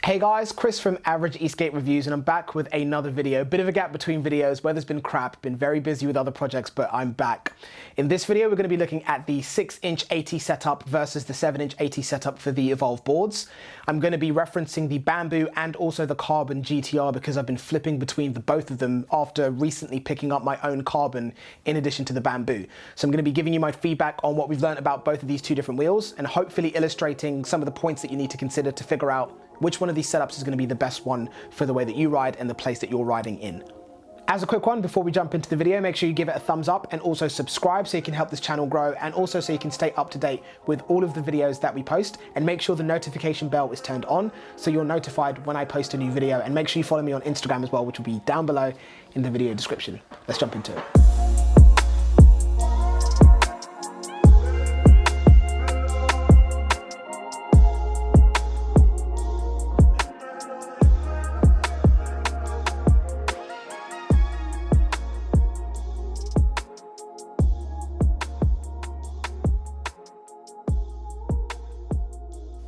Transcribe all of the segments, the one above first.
Hey guys, Chris from Average Skate Reviews, and I'm back with another video. Bit of a gap between videos, weather's been crap, been very busy with other projects, but I'm back. In this video, we're going to be looking at the 6-inch AT setup versus the 7-inch AT setup for the Evolve boards. I'm going to be referencing the Bamboo and also the Carbon GTR because I've been flipping between both of them after recently picking up my own Carbon in addition to the Bamboo. So I'm going to be giving you my feedback on what we've learned about both of these two different wheels and hopefully illustrating some of the points that you need to consider to figure out which one of these setups is going to be the best one for the way that you ride and the place that you're riding in. As a quick one, before we jump into the video, make sure you give it a thumbs up and also subscribe so you can help this channel grow and also so you can stay up to date with all of the videos that we post, and make sure the notification bell is turned on so you're notified when I post a new video, and make sure you follow me on Instagram as well, which will be down below in the video description. Let's jump into it.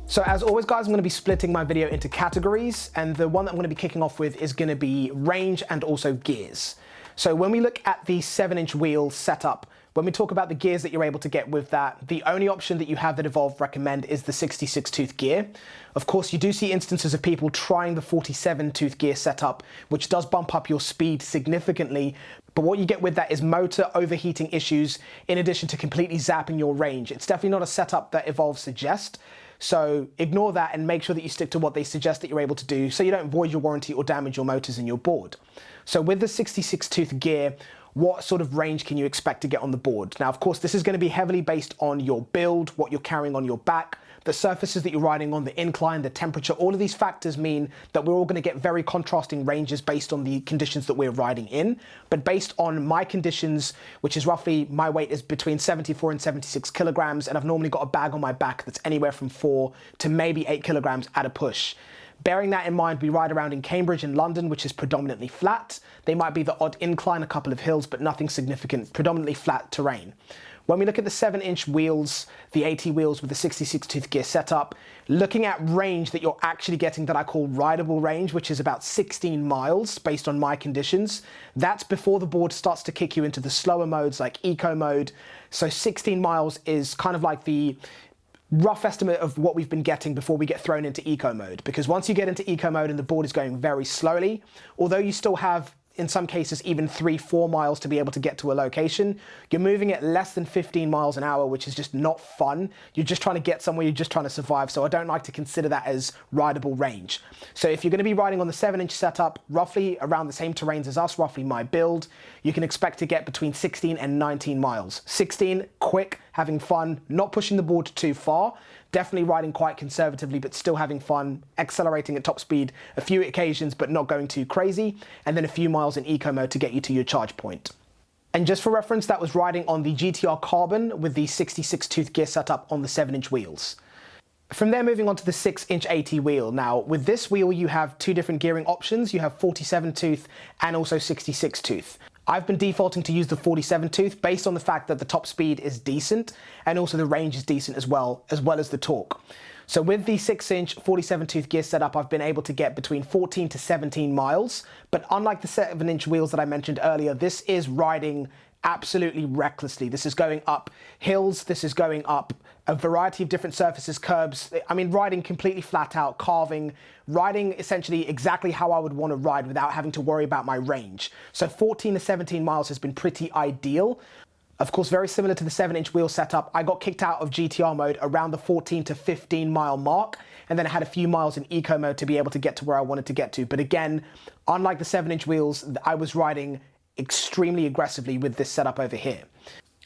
So as always guys, I'm going to be splitting my video into categories, and the one that I'm going to be kicking off with is going to be range and also gears. So when we look at the 7-inch wheel setup, when we talk about the gears that you're able to get with that, the only option that you have that Evolve recommend is the 66 tooth gear. Of course, you do see instances of people trying the 47 tooth gear setup, which does bump up your speed significantly. But what you get with that is motor overheating issues in addition to completely zapping your range. It's definitely not a setup that Evolve suggests. So ignore that and make sure that you stick to what they suggest that you're able to do so you don't void your warranty or damage your motors in your board. So with the 66 tooth gear, what sort of range can you expect to get on the board? Now, of course, this is going to be heavily based on your build, what you're carrying on your back, the surfaces that you're riding on, the incline, the temperature. All of these factors mean that we're all going to get very contrasting ranges based on the conditions that we're riding in. But based on my conditions, which is roughly, my weight is between 74 and 76 kilograms, and I've normally got a bag on my back that's anywhere from 4 to maybe 8 kilograms at a push. Bearing that in mind, we ride around in Cambridge and London, which is predominantly flat. They might be the odd incline, a couple of hills, but nothing significant, predominantly flat terrain. When we look at the 7-inch wheels, the AT wheels with the 66 tooth gear setup, looking at range that you're actually getting that I call rideable range, which is about 16 miles based on my conditions. That's before the board starts to kick you into the slower modes like eco mode. So 16 miles is kind of like the rough estimate of what we've been getting before we get thrown into eco mode, because once you get into eco mode and the board is going very slowly, although you still have in some cases even 3-4 miles to be able to get to a location, you're moving at less than 15 miles an hour, which is just not fun. You're just trying to get somewhere, you're just trying to survive, so I don't like to consider that as rideable range. So if you're going to be riding on the 7-inch setup, roughly around the same terrains as us, roughly my build, you can expect to get between 16 and 19 miles. 16, quick, having fun, not pushing the board too far, definitely riding quite conservatively, but still having fun, accelerating at top speed a few occasions, but not going too crazy, and then a few miles in eco mode to get you to your charge point. And just for reference, that was riding on the GTR Carbon with the 66 tooth gear setup on the 7-inch wheels. From there, moving on to the 6-inch AT wheel. Now, with this wheel, you have two different gearing options. You have 47 tooth and also 66 tooth. I've been defaulting to use the 47 tooth based on the fact that the top speed is decent and also the range is decent as well as the torque. So with the 6-inch 47 tooth gear setup, I've been able to get between 14 to 17 miles. But unlike the 7-inch wheels that I mentioned earlier, this is riding absolutely recklessly. This is going up hills, this is going up a variety of different surfaces, curbs. I mean, riding completely flat out, carving, riding essentially exactly how I would want to ride without having to worry about my range. So 14 to 17 miles has been pretty ideal. Of course, very similar to the 7-inch wheel setup, I got kicked out of GTR mode around the 14 to 15 mile mark, and then I had a few miles in eco mode to be able to get to where I wanted to get to. But again, unlike the 7-inch wheels, I was riding extremely aggressively with this setup over here.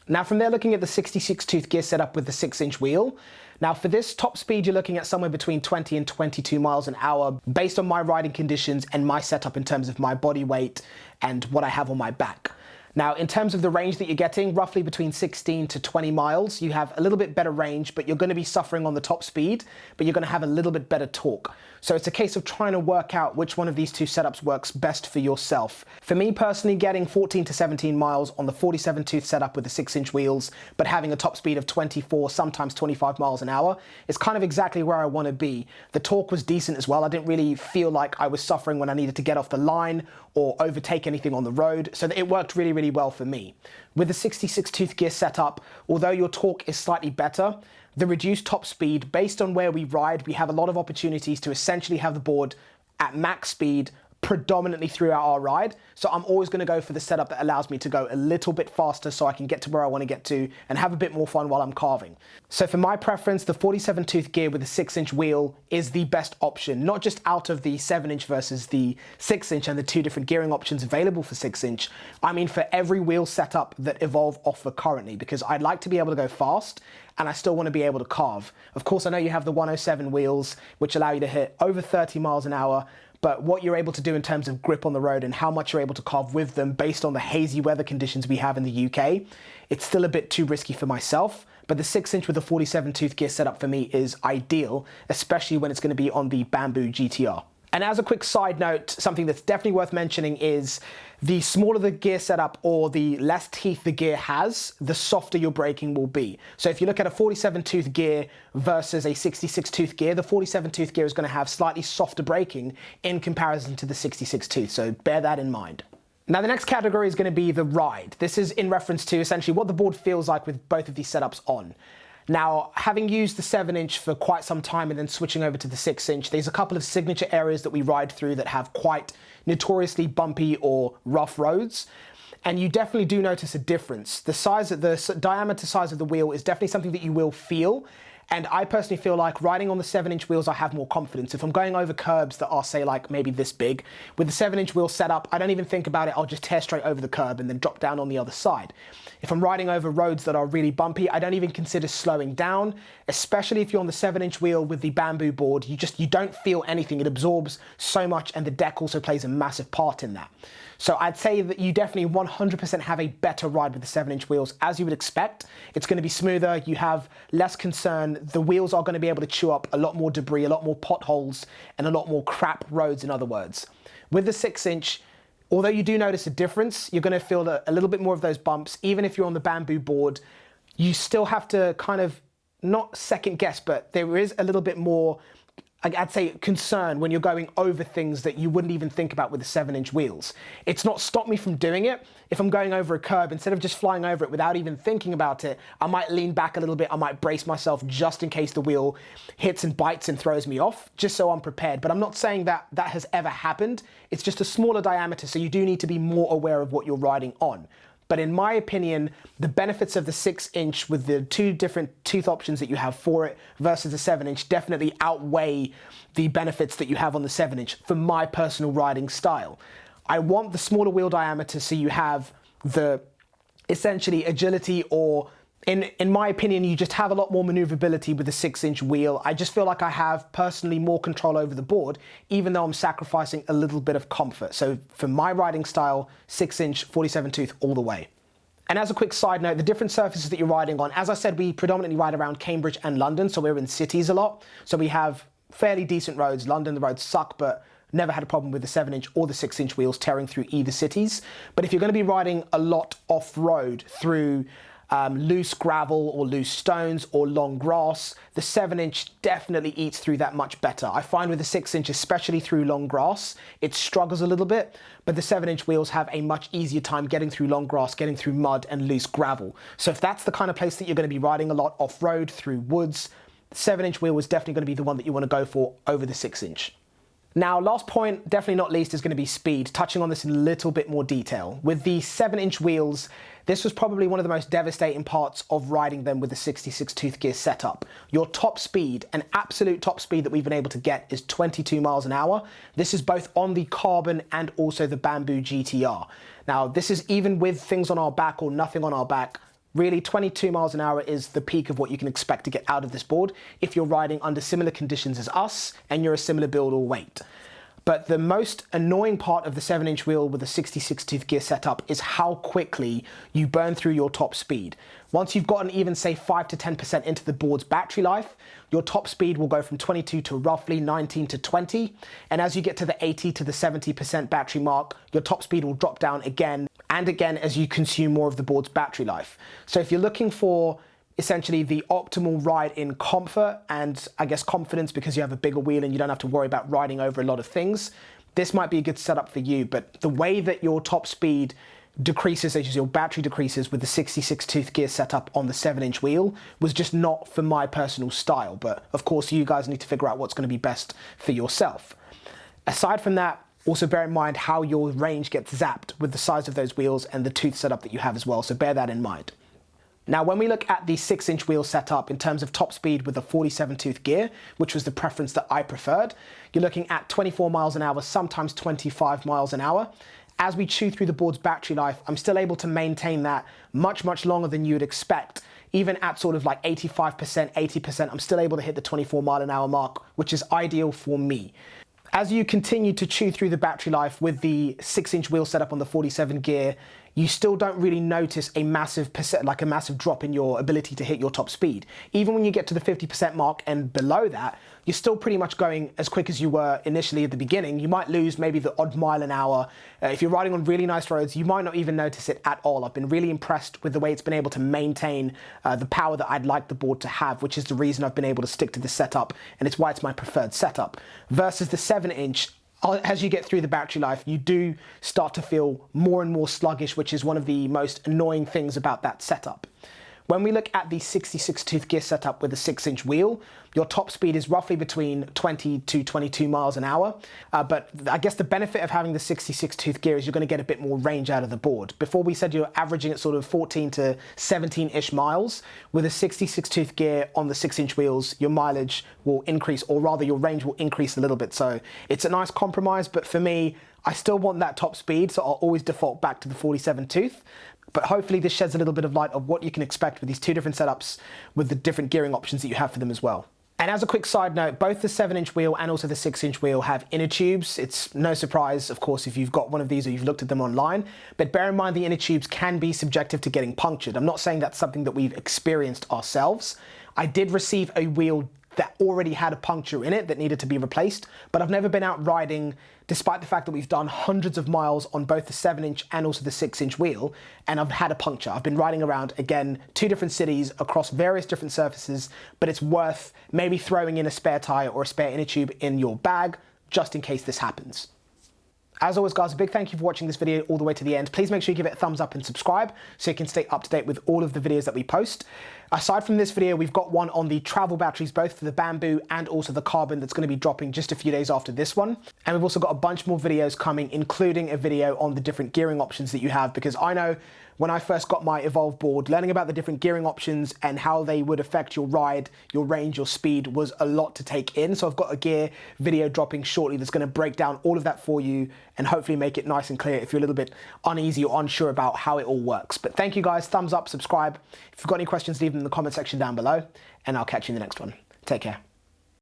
Now from there, looking at the 66 tooth gear setup with the 6-inch wheel. Now for this top speed, you're looking at somewhere between 20 and 22 miles an hour based on my riding conditions and my setup in terms of my body weight and what I have on my back. Now, in terms of the range that you're getting, roughly between 16 to 20 miles, you have a little bit better range, but you're going to be suffering on the top speed, but you're going to have a little bit better torque. So it's a case of trying to work out which one of these two setups works best for yourself. For me personally, getting 14 to 17 miles on the 47 tooth setup with the 6-inch wheels, but having a top speed of 24, sometimes 25 miles an hour is kind of exactly where I want to be. The torque was decent as well. I didn't really feel like I was suffering when I needed to get off the line or overtake anything on the road, so it worked really, really well for me. With the 66 tooth gear setup, although your torque is slightly better, the reduced top speed, based on where we ride, we have a lot of opportunities to essentially have the board at max speed predominantly throughout our ride. So I'm always going to go for the setup that allows me to go a little bit faster so I can get to where I want to get to and have a bit more fun while I'm carving. So for my preference, the 47 tooth gear with a 6-inch wheel is the best option, not just out of the 7-inch versus the 6-inch and the two different gearing options available for 6-inch. I mean for every wheel setup that Evolve offer currently, because I'd like to be able to go fast and I still want to be able to carve. Of course, I know you have the 107 wheels, which allow you to hit over 30 miles an hour, but what you're able to do in terms of grip on the road and how much you're able to carve with them based on the hazy weather conditions we have in the UK, it's still a bit too risky for myself. But the 6-inch with the 47 tooth gear setup for me is ideal, especially when it's going to be on the Bamboo GTR. And as a quick side note, something that's definitely worth mentioning is the smaller the gear setup or the less teeth the gear has, the softer your braking will be. So if you look at a 47 tooth gear versus a 66 tooth gear, the 47 tooth gear is going to have slightly softer braking in comparison to the 66 tooth. So bear that in mind. Now the next category is going to be the ride. This is in reference to essentially what the board feels like with both of these setups on. Now, having used the 7-inch for quite some time and then switching over to the 6-inch, there's a couple of signature areas that we ride through that have quite notoriously bumpy or rough roads. And you definitely do notice a difference. The diameter size of the wheel is definitely something that you will feel. And I personally feel like riding on the 7-inch wheels, I have more confidence. If I'm going over curbs that are, say, like maybe this big, with the 7-inch wheel setup, I don't even think about it. I'll just tear straight over the curb and then drop down on the other side. If I'm riding over roads that are really bumpy, I don't even consider slowing down, especially if you're on the 7-inch wheel with the Bamboo board. You don't feel anything. It absorbs so much, and the deck also plays a massive part in that. So I'd say that you definitely 100% have a better ride with the 7-inch wheels, as you would expect. It's going to be smoother, you have less concern, the wheels are going to be able to chew up a lot more debris, a lot more potholes, and a lot more crap roads, in other words. With the 6-inch, although you do notice a difference, you're going to feel a little bit more of those bumps. Even if you're on the Bamboo board, you still have to kind of, not second guess, but there is a little bit more, I'd say, concern when you're going over things that you wouldn't even think about with the 7-inch wheels. It's not stopped me from doing it. If I'm going over a curb, instead of just flying over it without even thinking about it, I might lean back a little bit, I might brace myself just in case the wheel hits and bites and throws me off, just so I'm prepared. But I'm not saying that that has ever happened. It's just a smaller diameter, so you do need to be more aware of what you're riding on. But in my opinion, the benefits of the 6-inch with the two different tooth options that you have for it versus the 7-inch definitely outweigh the benefits that you have on the 7-inch for my personal riding style. I want the smaller wheel diameter so you have the essentially agility, or in my opinion, you just have a lot more maneuverability with the 6-inch wheel. I just feel like I have personally more control over the board, even though I'm sacrificing a little bit of comfort. So for my riding style, 6-inch, 47 tooth all the way. And as a quick side note, the different surfaces that you're riding on, as I said, we predominantly ride around Cambridge and London, so we're in cities a lot. So we have fairly decent roads. London, the roads suck, but never had a problem with the 7-inch or the 6-inch wheels tearing through either cities. But if you're going to be riding a lot off-road through loose gravel or loose stones or long grass, the 7-inch definitely eats through that much better. I find with the 6-inch, especially through long grass, it struggles a little bit, but the 7-inch wheels have a much easier time getting through long grass, getting through mud and loose gravel. So if that's the kind of place that you're going to be riding a lot off-road through woods, the 7-inch wheel is definitely going to be the one that you want to go for over the 6-inch. Now, last point, definitely not least, is going to be speed, touching on this in a little bit more detail. With the 7-inch wheels, this was probably one of the most devastating parts of riding them with the 66 tooth gear setup. Your top speed, an absolute top speed that we've been able to get, is 22 miles an hour. This is both on the Carbon and also the Bamboo GTR. Now, this is even with things on our back or nothing on our back. Really, 22 miles an hour is the peak of what you can expect to get out of this board if you're riding under similar conditions as us and you're a similar build or weight. But the most annoying part of the 7-inch wheel with the 66-tooth gear setup is how quickly you burn through your top speed. Once you've gotten even, say, 5 to 10% into the board's battery life, your top speed will go from 22 to roughly 19 to 20. And as you get to the 80 to the 70% battery mark, your top speed will drop down again and again as you consume more of the board's battery life. So if you're looking for essentially the optimal ride in comfort and I guess confidence because you have a bigger wheel and you don't have to worry about riding over a lot of things, this might be a good setup for you. But the way that your top speed decreases as your battery decreases with the 66-tooth gear setup on the 7-inch wheel was just not for my personal style. But of course, you guys need to figure out what's going to be best for yourself. Aside from that, also bear in mind how your range gets zapped with the size of those wheels and the tooth setup that you have as well. So bear that in mind. Now, when we look at the 6-inch wheel setup in terms of top speed with a 47-tooth gear, which was the preference that I preferred, you're looking at 24 miles an hour, sometimes 25 miles an hour. As we chew through the board's battery life, I'm still able to maintain that much, much longer than you would expect. Even at sort of like 85%, 80%, I'm still able to hit the 24 mile an hour mark, which is ideal for me. As you continue to chew through the battery life with the 6-inch wheel setup on the 47 gear, you still don't really notice a massive drop in your ability to hit your top speed. Even when you get to the 50% mark and below that, you're still pretty much going as quick as you were initially at the beginning. You might lose maybe the odd mile an hour. If you're riding on really nice roads, you might not even notice it at all. I've been really impressed with the way it's been able to maintain the power that I'd like the board to have, which is the reason I've been able to stick to this setup, and it's why it's my preferred setup. Versus the 7-inch, as you get through the battery life, you do start to feel more and more sluggish, which is one of the most annoying things about that setup. When we look at the 66-tooth gear setup with a 6-inch wheel, your top speed is roughly between 20 to 22 miles an hour. But I guess the benefit of having the 66-tooth gear is you're going to get a bit more range out of the board. Before we said you're averaging at sort of 14 to 17-ish miles. With a 66-tooth gear on the 6-inch wheels, your mileage will increase, or rather your range will increase a little bit. So it's a nice compromise, but for me, I still want that top speed, so I'll always default back to the 47 tooth. But hopefully this sheds a little bit of light of what you can expect with these two different setups with the different gearing options that you have for them as well. And as a quick side note, both the 7-inch wheel and also the 6-inch wheel have inner tubes. It's no surprise, of course, if you've got one of these or you've looked at them online, but bear in mind the inner tubes can be subjective to getting punctured. I'm not saying that's something that we've experienced ourselves. I did receive a wheel that already had a puncture in it that needed to be replaced, but I've never been out riding, despite the fact that we've done hundreds of miles on both the 7-inch and also the 6-inch wheel, and I've had a puncture. I've been riding around, again, 2 different cities across various different surfaces, but it's worth maybe throwing in a spare tire or a spare inner tube in your bag, just in case this happens. As always, guys, a big thank you for watching this video all the way to the end. Please make sure you give it a thumbs up and subscribe so you can stay up to date with all of the videos that we post. Aside from this video, we've got one on the travel batteries, both for the bamboo and also the carbon, that's going to be dropping just a few days after this one. And we've also got a bunch more videos coming, including a video on the different gearing options that you have, because I know when I first got my Evolve board, learning about the different gearing options and how they would affect your ride, your range, your speed was a lot to take in. So I've got a gear video dropping shortly that's going to break down all of that for you and hopefully make it nice and clear if you're a little bit uneasy or unsure about how it all works. But thank you guys, thumbs up, subscribe. If you've got any questions, leave them in the comment section down below, and I'll catch you in the next one. Take care.